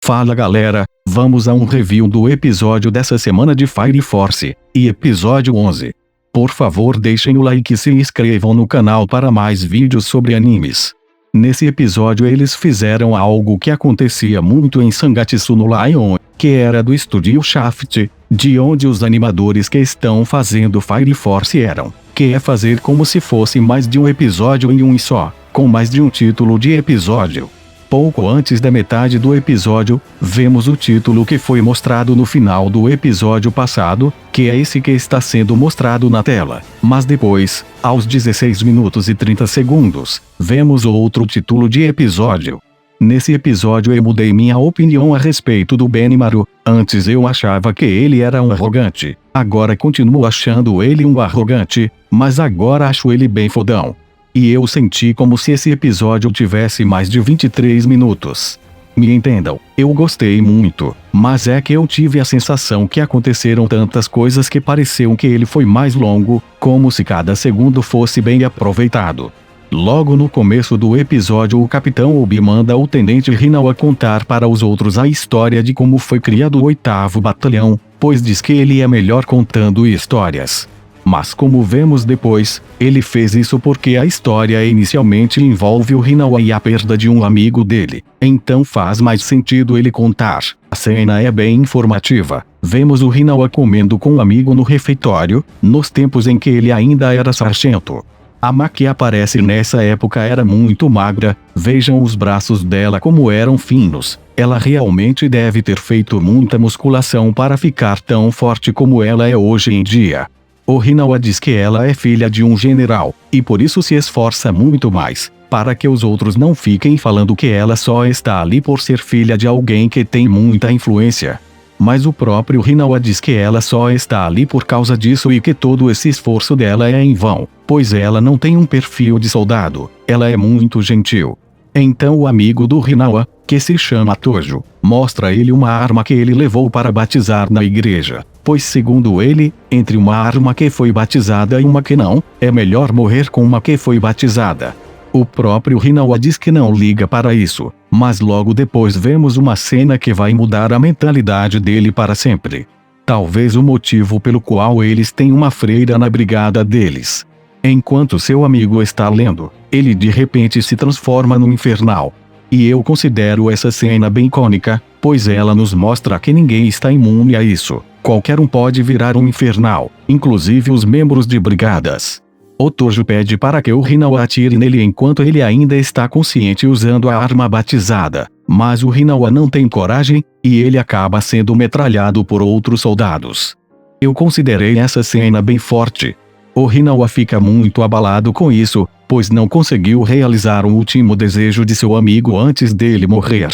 Fala galera, vamos a um review do episódio dessa semana de Fire Force, e episódio 11. Por favor deixem o like e se inscrevam no canal para mais vídeos sobre animes. Nesse episódio eles fizeram algo que acontecia muito em Sangatsu no Lion, que era do estúdio Shaft, de onde os animadores que estão fazendo Fire Force eram, que é fazer como se fosse mais de um episódio em um só, com mais de um título de episódio. Pouco antes da metade do episódio, vemos o título que foi mostrado no final do episódio passado, que é esse que está sendo mostrado na tela. Mas depois, aos 16 minutos e 30 segundos, vemos outro título de episódio. Nesse episódio eu mudei minha opinião a respeito do Benimaru. Antes eu achava que ele era um arrogante. Agora continuo achando ele um arrogante, mas agora acho ele bem fodão. E eu senti como se esse episódio tivesse mais de 23 minutos. Me entendam, eu gostei muito, mas é que eu tive a sensação que aconteceram tantas coisas que pareceu que ele foi mais longo, como se cada segundo fosse bem aproveitado. Logo no começo do episódio o Capitão Obi manda o Tenente Hinawa contar para os outros a história de como foi criado o 8º Batalhão, pois diz que ele é melhor contando histórias. Mas como vemos depois, ele fez isso porque a história inicialmente envolve o Hinawa e a perda de um amigo dele, então faz mais sentido ele contar. A cena é bem informativa. Vemos o Hinawa comendo com um amigo no refeitório, nos tempos em que ele ainda era sargento. A Ma que aparece nessa época era muito magra, vejam os braços dela como eram finos. Ela realmente deve ter feito muita musculação para ficar tão forte como ela é hoje em dia. O Hinawa diz que ela é filha de um general, e por isso se esforça muito mais, para que os outros não fiquem falando que ela só está ali por ser filha de alguém que tem muita influência. Mas o próprio Hinawa diz que ela só está ali por causa disso e que todo esse esforço dela é em vão, pois ela não tem um perfil de soldado, ela é muito gentil. Então o amigo do Hinawa, que se chama Tojo, mostra ele uma arma que ele levou para batizar na igreja, pois segundo ele, entre uma arma que foi batizada e uma que não, é melhor morrer com uma que foi batizada. O próprio Hinawa diz que não liga para isso, mas logo depois vemos uma cena que vai mudar a mentalidade dele para sempre. Talvez o motivo pelo qual eles têm uma freira na brigada deles. Enquanto seu amigo está lendo, ele de repente se transforma no infernal. E eu considero essa cena bem icônica, pois ela nos mostra que ninguém está imune a isso. Qualquer um pode virar um infernal, inclusive os membros de brigadas. O Tojo pede para que o Hinawa atire nele enquanto ele ainda está consciente usando a arma batizada, mas o Hinawa não tem coragem, e ele acaba sendo metralhado por outros soldados. Eu considerei essa cena bem forte. O Hinawa fica muito abalado com isso, pois não conseguiu realizar o último desejo de seu amigo antes dele morrer.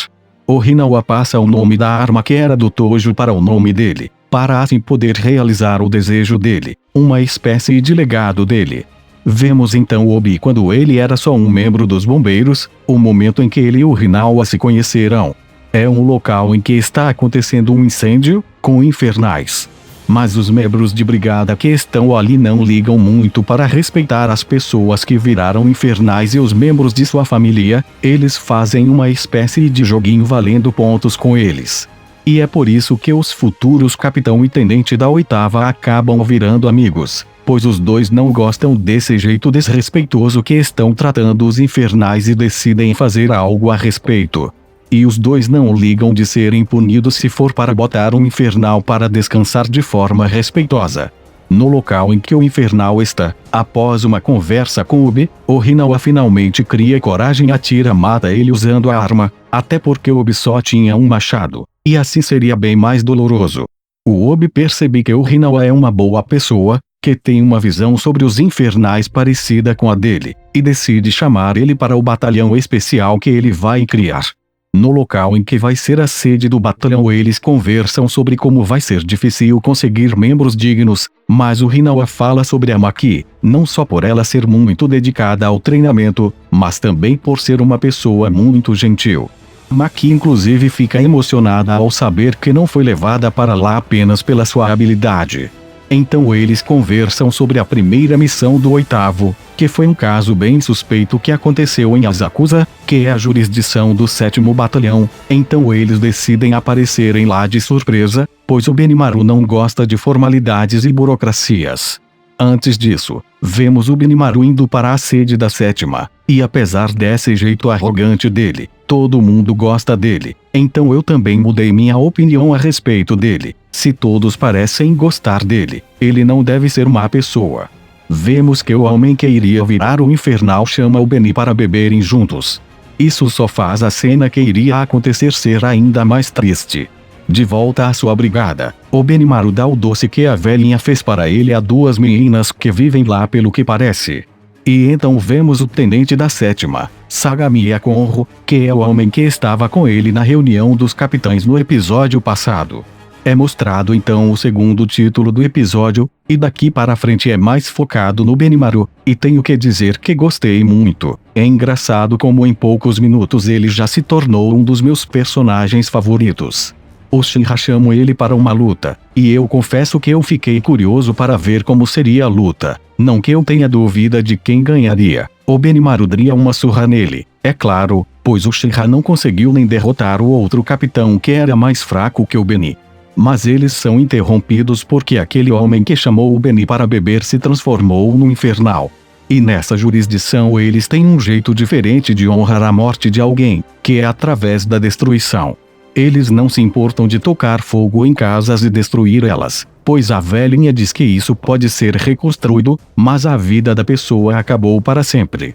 O Hinawa passa o nome da arma que era do Tojo para o nome dele, para assim poder realizar o desejo dele, uma espécie de legado dele. Vemos então o Obi quando ele era só um membro dos bombeiros, o momento em que ele e o Hinawa se conhecerão. É um local em que está acontecendo um incêndio, com infernais. Mas os membros de brigada que estão ali não ligam muito para respeitar as pessoas que viraram infernais e os membros de sua família, eles fazem uma espécie de joguinho valendo pontos com eles. E é por isso que os futuros capitão e tenente da 8ª acabam virando amigos, pois os dois não gostam desse jeito desrespeitoso que estão tratando os infernais e decidem fazer algo a respeito. E os dois não ligam de serem punidos se for para botar um infernal para descansar de forma respeitosa. No local em que o infernal está, após uma conversa com Obi, o Hinawa finalmente cria coragem e mata ele usando a arma, até porque Obi só tinha um machado, e assim seria bem mais doloroso. O Obi percebe que o Hinawa é uma boa pessoa, que tem uma visão sobre os infernais parecida com a dele, e decide chamar ele para o batalhão especial que ele vai criar. No local em que vai ser a sede do batalhão eles conversam sobre como vai ser difícil conseguir membros dignos, mas o Hinawa fala sobre a Maki, não só por ela ser muito dedicada ao treinamento, mas também por ser uma pessoa muito gentil. Maki inclusive fica emocionada ao saber que não foi levada para lá apenas pela sua habilidade. Então eles conversam sobre a primeira missão do 8º, que foi um caso bem suspeito que aconteceu em Asakusa, que é a jurisdição do 7º Batalhão. Então eles decidem aparecerem lá de surpresa, pois o Benimaru não gosta de formalidades e burocracias. Antes disso, vemos o Benimaru indo para a sede da 7ª, e apesar desse jeito arrogante dele, todo mundo gosta dele. Então eu também mudei minha opinião a respeito dele. Se todos parecem gostar dele, ele não deve ser má pessoa. Vemos que o homem que iria virar o infernal chama o Beni para beberem juntos. Isso só faz a cena que iria acontecer ser ainda mais triste. De volta à sua brigada, o Benimaru dá o doce que a velhinha fez para ele a duas meninas que vivem lá pelo que parece. E então vemos o tenente da 7ª, Sagamiya Konro, que é o homem que estava com ele na reunião dos capitães no episódio passado. É mostrado então o segundo título do episódio, e daqui para frente é mais focado no Benimaru, e tenho que dizer que gostei muito. É engraçado como em poucos minutos ele já se tornou um dos meus personagens favoritos. Os Shinra chamam ele para uma luta, e eu confesso que eu fiquei curioso para ver como seria a luta. Não que eu tenha dúvida de quem ganharia. O Benimaru daria uma surra nele, é claro, pois o Shinra não conseguiu nem derrotar o outro capitão que era mais fraco que o Beni. Mas eles são interrompidos porque aquele homem que chamou o Beni para beber se transformou no infernal. E nessa jurisdição eles têm um jeito diferente de honrar a morte de alguém, que é através da destruição. Eles não se importam de tocar fogo em casas e destruir elas, pois a velhinha diz que isso pode ser reconstruído, mas a vida da pessoa acabou para sempre.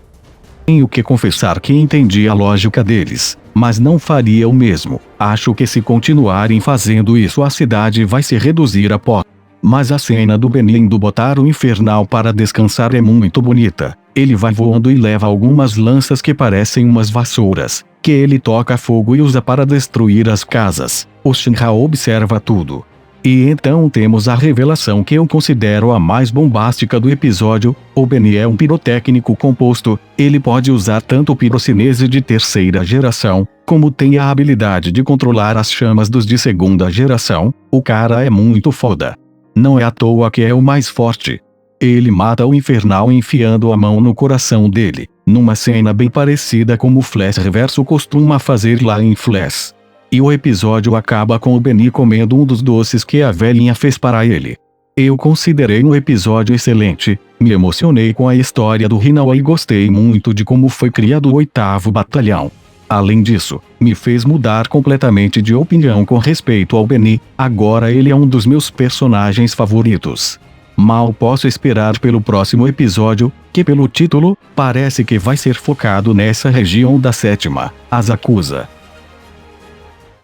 Tenho que confessar que entendi a lógica deles, mas não faria o mesmo. Acho que se continuarem fazendo isso a cidade vai se reduzir a pó. Mas a cena do Beni indo botar o infernal para descansar é muito bonita. Ele vai voando e leva algumas lanças que parecem umas vassouras, que ele toca fogo e usa para destruir as casas. O Shinra observa tudo. E então temos a revelação que eu considero a mais bombástica do episódio. O Beni é um pirotécnico composto, ele pode usar tanto o pirocinese de terceira geração, como tem a habilidade de controlar as chamas dos de segunda geração. O cara é muito foda. Não é à toa que é o mais forte. Ele mata o infernal enfiando a mão no coração dele, numa cena bem parecida como o Flash Reverso costuma fazer lá em Flash. E o episódio acaba com o Beni comendo um dos doces que a velhinha fez para ele. Eu considerei um episódio excelente, me emocionei com a história do Hinawa e gostei muito de como foi criado o 8º Batalhão. Além disso, me fez mudar completamente de opinião com respeito ao Beni, agora ele é um dos meus personagens favoritos. Mal posso esperar pelo próximo episódio, que pelo título, parece que vai ser focado nessa região da 7ª, Asakusa.